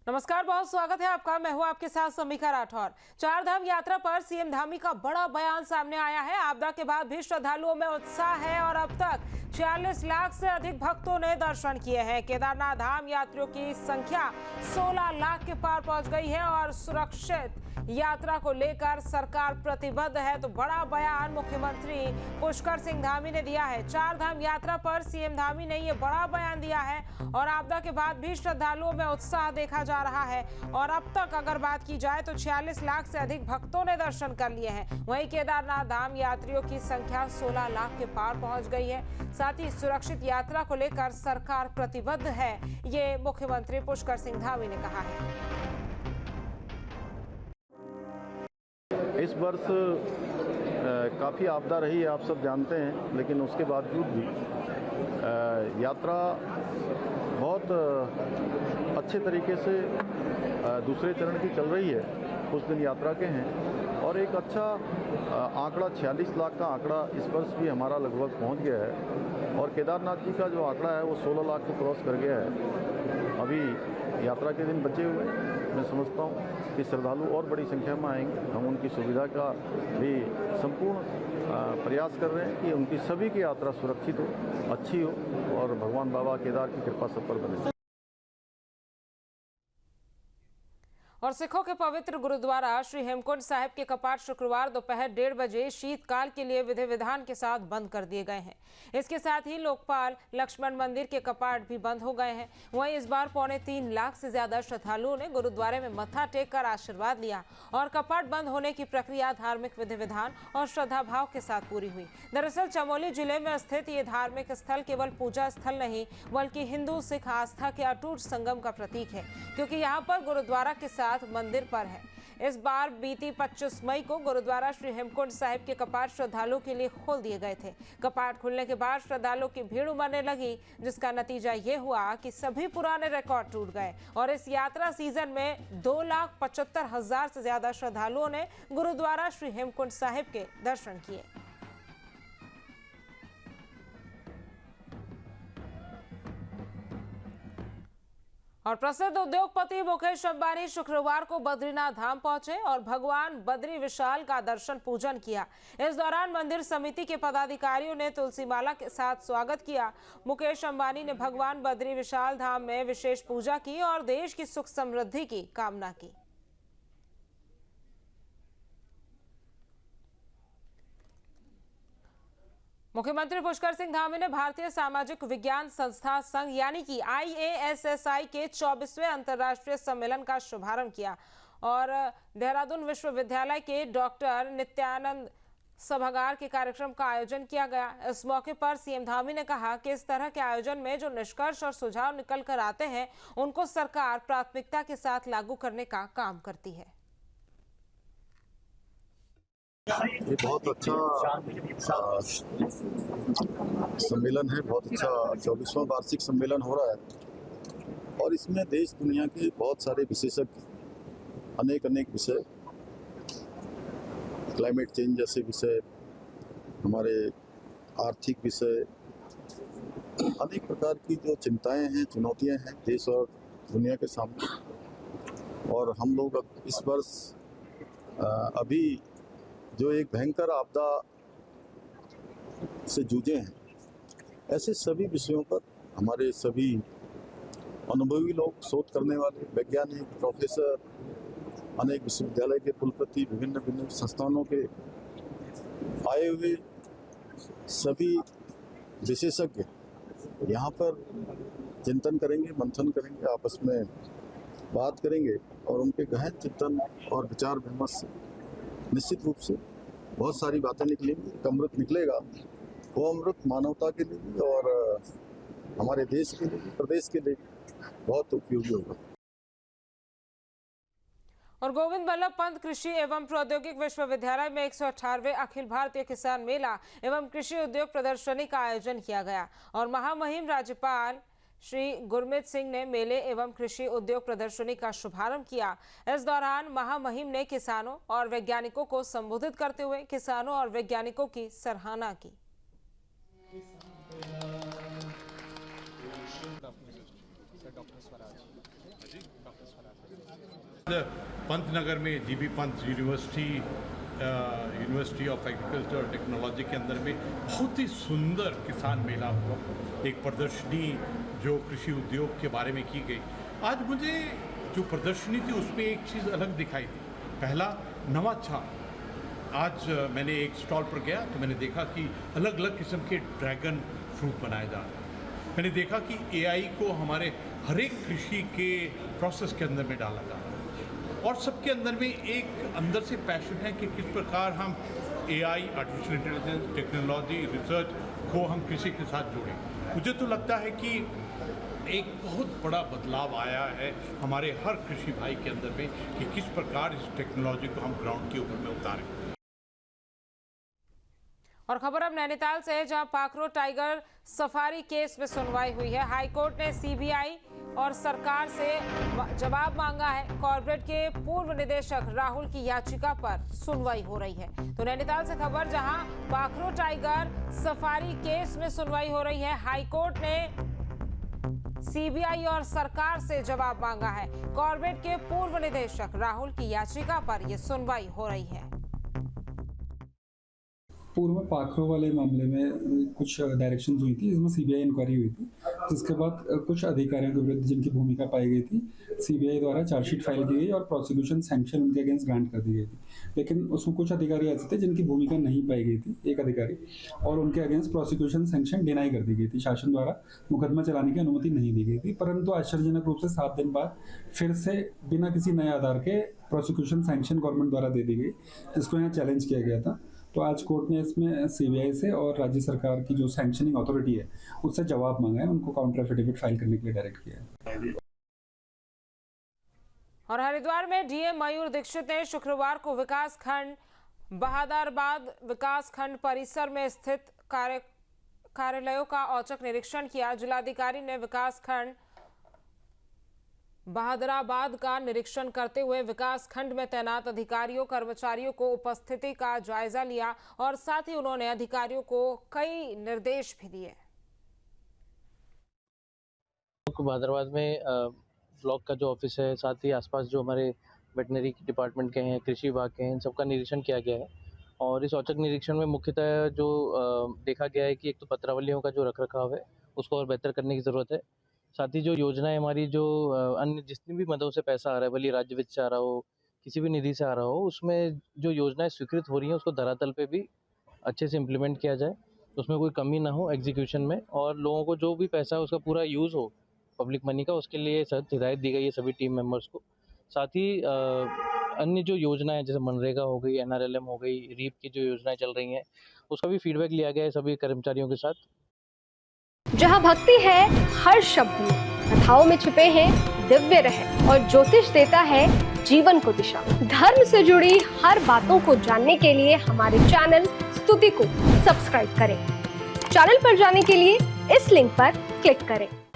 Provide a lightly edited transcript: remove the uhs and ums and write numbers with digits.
नमस्कार, बहुत स्वागत है आपका। मैं हूं आपके साथ समीक्षा राठौर। चार धाम यात्रा पर सीएम धामी का बड़ा बयान सामने आया है। आपदा के बाद भी श्रद्धालुओं में उत्साह है और अब तक 46 लाख से अधिक भक्तों ने दर्शन किए हैं। केदारनाथ धाम यात्रियों की संख्या 16 लाख के पार पहुंच गई है और सुरक्षित यात्रा को लेकर सरकार प्रतिबद्ध है। तो बड़ा बयान मुख्यमंत्री पुष्कर सिंह धामी ने दिया है। चार धाम यात्रा पर सीएम धामी ने ये बड़ा बयान दिया है और आपदा के बाद भी श्रद्धालुओं में उत्साह देखा जा रहा है। और अब तक अगर बात की जाए तो 46 लाख से अधिक भक्तों ने दर्शन कर लिए हैं। वहीं केदारनाथ धाम यात्रियों की संख्या 16 लाख के पार पहुंच गई है। साथ ही सुरक्षित यात्रा को लेकर सरकार प्रतिबद्ध है, ये मुख्यमंत्री पुष्कर सिंह धामी ने कहा है। इस वर्ष काफ़ी आपदा रही है, आप सब जानते हैं, लेकिन उसके बावजूद भी यात्रा बहुत अच्छे तरीके से दूसरे चरण की चल रही है। कुछ दिन यात्रा के हैं और एक अच्छा आंकड़ा 46 लाख का आंकड़ा इस वर्ष भी हमारा लगभग पहुंच गया है। और केदारनाथ जी का जो आंकड़ा है वो 16 लाख को क्रॉस कर गया है। अभी यात्रा के दिन बचे हुए, मैं समझता हूँ कि श्रद्धालु और बड़ी संख्या में आएंगे। हम उनकी सुविधा का भी संपूर्ण प्रयास कर रहे हैं कि उनकी सभी की यात्रा सुरक्षित हो, अच्छी हो और भगवान बाबा केदार की कृपा सब पर बने। और सिखों के पवित्र गुरुद्वारा श्री हेमकुंड साहिब के कपाट शुक्रवार दोपहर 1:30 बजे शीतकाल के लिए विधि विधान के साथ बंद कर दिए गए हैं। इसके साथ ही लोकपाल लक्ष्मण मंदिर के कपाट भी बंद हो गए हैं। वहीं इस बार 3.25 लाख से ज्यादा श्रद्धालुओं ने गुरुद्वारे में मत्था टेक कर आशीर्वाद लिया और कपाट बंद होने की प्रक्रिया धार्मिक विधि विधान और श्रद्धा भाव के साथ पूरी हुई। दरअसल चमोली जिले में स्थित ये धार्मिक स्थल केवल पूजा स्थल नहीं बल्कि हिंदू सिख आस्था के अटूट संगम का प्रतीक है, क्योंकि यहाँ पर गुरुद्वारा के साथ मंदिर पर है। इस बार बीती 25 मई को गुरुद्वारा श्री हेमकुंड साहिब के कपाट श्रद्धालुओं के लिए खोल दिए गए थे। कपाट खुलने के बाद श्रद्धालुओं की भीड़ उमड़ने लगी, जिसका नतीजा ये हुआ कि सभी पुराने रिकॉर्ड टूट गए और इस यात्रा सीजन में 2,75,000 से ज्यादा श्रद्धालुओं ने गुरुद्वारा श्री हेमकुंड साहिब के दर्शन किए। और प्रसिद्ध उद्योगपति मुकेश अंबानी शुक्रवार को बद्रीनाथ धाम पहुंचे और भगवान बद्री विशाल का दर्शन पूजन किया। इस दौरान मंदिर समिति के पदाधिकारियों ने तुलसी माला के साथ स्वागत किया। मुकेश अंबानी ने भगवान बद्री विशाल धाम में विशेष पूजा की और देश की सुख समृद्धि की कामना की। मुख्यमंत्री पुष्कर सिंह धामी ने भारतीय सामाजिक विज्ञान संस्था संघ यानी कि IASSI के 24वें अंतर्राष्ट्रीय सम्मेलन का शुभारंभ किया और देहरादून विश्वविद्यालय के डॉक्टर नित्यानंद सभागार के कार्यक्रम का आयोजन किया गया। इस मौके पर सीएम धामी ने कहा कि इस तरह के आयोजन में जो निष्कर्ष और सुझाव निकल कर आते हैं उनको सरकार प्राथमिकता के साथ लागू करने का काम करती है। ये बहुत अच्छा सम्मेलन है, बहुत अच्छा 24वां वार्षिक सम्मेलन हो रहा है और इसमें देश दुनिया के बहुत सारे विशेषज्ञ अनेक विषय, क्लाइमेट चेंज जैसे विषय, हमारे आर्थिक विषय, अनेक प्रकार की जो चिंताएं हैं, चुनौतियां हैं देश और दुनिया के सामने। और हम लोग इस वर्ष अभी जो एक भयंकर आपदा से जूझे हैं, ऐसे सभी विषयों पर हमारे सभी अनुभवी लोग, शोध करने वाले वैज्ञानिक, प्रोफेसर, अनेक विश्वविद्यालय के कुलपति, विभिन्न संस्थानों के आए हुए सभी विशेषज्ञ यहाँ पर चिंतन करेंगे, मंथन करेंगे, आपस में बात करेंगे और उनके गहन चिंतन और विचार विमर्श से निश्चित रूप से बहुत सारी बातें निकलेंगी। एक अमृत निकलेगा, वो अमृत मानवता के लिए भी और हमारे देश के लिए, प्रदेश के लिए बहुत उपयोगी होगा। और गोविंद बल्लभ पंत कृषि एवं प्रौद्योगिक विश्वविद्यालय में 118वें अखिल भारतीय किसान मेला एवं कृषि उद्योग प्रदर्शनी का आयोजन किया गया और महामहिम राज्यपाल श्री गुरमीत सिंह ने मेले एवं कृषि उद्योग प्रदर्शनी का शुभारंभ किया। इस दौरान महामहिम ने किसानों और वैज्ञानिकों को संबोधित करते हुए किसानों और वैज्ञानिकों की सराहना की। डॉक्टर स्वराज पंतनगर में GB Pant university of agriculture और टेक्नोलॉजी के अंदर में बहुत ही सुंदर किसान मेला हुआ, एक प्रदर्शनी जो कृषि उद्योग के बारे में की गई। आज मुझे जो प्रदर्शनी थी उसमें एक चीज़ अलग दिखाई दी। पहला नवाचार। आज मैंने एक स्टॉल पर गया तो मैंने देखा कि अलग अलग किस्म के ड्रैगन फ्रूट बनाए जा रहे हैं। मैंने देखा कि एआई को हमारे हर एक कृषि के प्रोसेस के अंदर में डाला जा रहा है और सबके अंदर में एक अंदर से पैशन है कि किस प्रकार हम AI, artificial intelligence, technology, research को हम कृषि के साथ जोड़ें। मुझे तो लगता है कि एक बहुत बड़ा बदलाव आया है हमारे हर कृषि भाई के अंदर में कि किस प्रकार इस टेक्नोलॉजी को हम ग्राउंड के ऊपर में उतारें। और खबर अब नैनीताल से है, जहां पाखरो टाइगर सफारी केस में सुनवाई हुई है। हाईकोर्ट ने सीबीआई और सरकार से जवाब मांगा है। कॉर्पोरेट के पूर्व निदेशक राहुल की याचिका पर सुनवाई हो रही है। तो नैनीताल से खबर, जहां पाखरो टाइगर सफारी केस में सुनवाई हो रही है। हाईकोर्ट ने सीबीआई और सरकार से जवाब मांगा है। कॉर्पोरेट के पूर्व निदेशक राहुल की याचिका पर यह सुनवाई हो रही है। पूर्व पाखरो वाले मामले में कुछ डायरेक्शंस हुई थी, इसमें सीबीआई इंक्वायरी हुई थी, जिसके बाद कुछ अधिकारियों के विरुद्ध जिनकी भूमिका पाई गई थी, सीबीआई द्वारा चार्जशीट फाइल की गई और प्रोसिक्यूशन सैंक्शन उनके अगेंस्ट ग्रांट कर दी गई थी। लेकिन उसमें कुछ अधिकारी ऐसे थे जिनकी भूमिका नहीं पाई गई थी, एक अधिकारी, और उनके अगेंस्ट प्रोसिक्यूशन सैंक्शन डिनाई कर दी गई थी। शासन द्वारा मुकदमा चलाने की अनुमति नहीं दी गई थी। परंतु आश्चर्यजनक रूप से 7 दिन बाद फिर से बिना किसी नए आधार के प्रोसिक्यूशन सैंक्शन गवर्नमेंट द्वारा दे दी गई, जिसको यहाँ चैलेंज किया गया था। तो आज कोर्ट ने इसमें सीबीआई से और राज्य सरकार की जो सैंक्शनिंग अथॉरिटी है उससे जवाब मांगा है, उनको काउंटर एफिडेविट फाइल करने के लिए डायरेक्ट किया है। और हरिद्वार में डीएम मयूर दीक्षित ने शुक्रवार को विकास खंड बहादुराबाद विकास खंड परिसर में स्थित कार्यालयों का औचक निरीक्षण किया। जिलाधिकारी ने विकास खंड बहादुराबाद का निरीक्षण करते हुए विकास खंड में तैनात अधिकारियों कर्मचारियों को उपस्थिति का जायजा लिया और साथ ही उन्होंने अधिकारियों को कई निर्देश भी दिए। बहादुराबाद में ब्लॉक का जो ऑफिस है, साथ ही आसपास जो हमारे वेटनरी डिपार्टमेंट के हैं, कृषि विभाग के हैं, इन सबका निरीक्षण किया गया है। और इस औचक निरीक्षण में मुख्यतः जो देखा गया है कि एक तो पत्रावलियों का जो रखरखाव है उसको और बेहतर करने की ज़रूरत है। साथ ही जो योजनाएं हमारी जो अन्य जितनी भी मदों से पैसा आ रहा है, भले राज्य वित्त से आ रहा हो, किसी भी निधि से आ रहा हो, उसमें जो योजनाएं स्वीकृत हो रही हैं उसको धरातल पे भी अच्छे से इम्प्लीमेंट किया जाए, उसमें कोई कमी ना हो एग्जीक्यूशन में, और लोगों को जो भी पैसा है उसका पूरा यूज़ हो पब्लिक मनी का, उसके लिए सख्त हिदायत दी गई है सभी टीम मेंबर्स को। साथ ही अन्य जो योजनाएं जैसे मनरेगा हो गई, NRLM हो गई, रीप की जो योजनाएं चल रही हैं उसका भी फीडबैक लिया गया है सभी कर्मचारियों के साथ। जहाँ भक्ति है हर शब्द में, कथाओं में छिपे हैं दिव्य रहस्य और ज्योतिष देता है जीवन को दिशा। धर्म से जुड़ी हर बातों को जानने के लिए हमारे चैनल स्तुति को सब्सक्राइब करें। चैनल पर जाने के लिए इस लिंक पर क्लिक करें।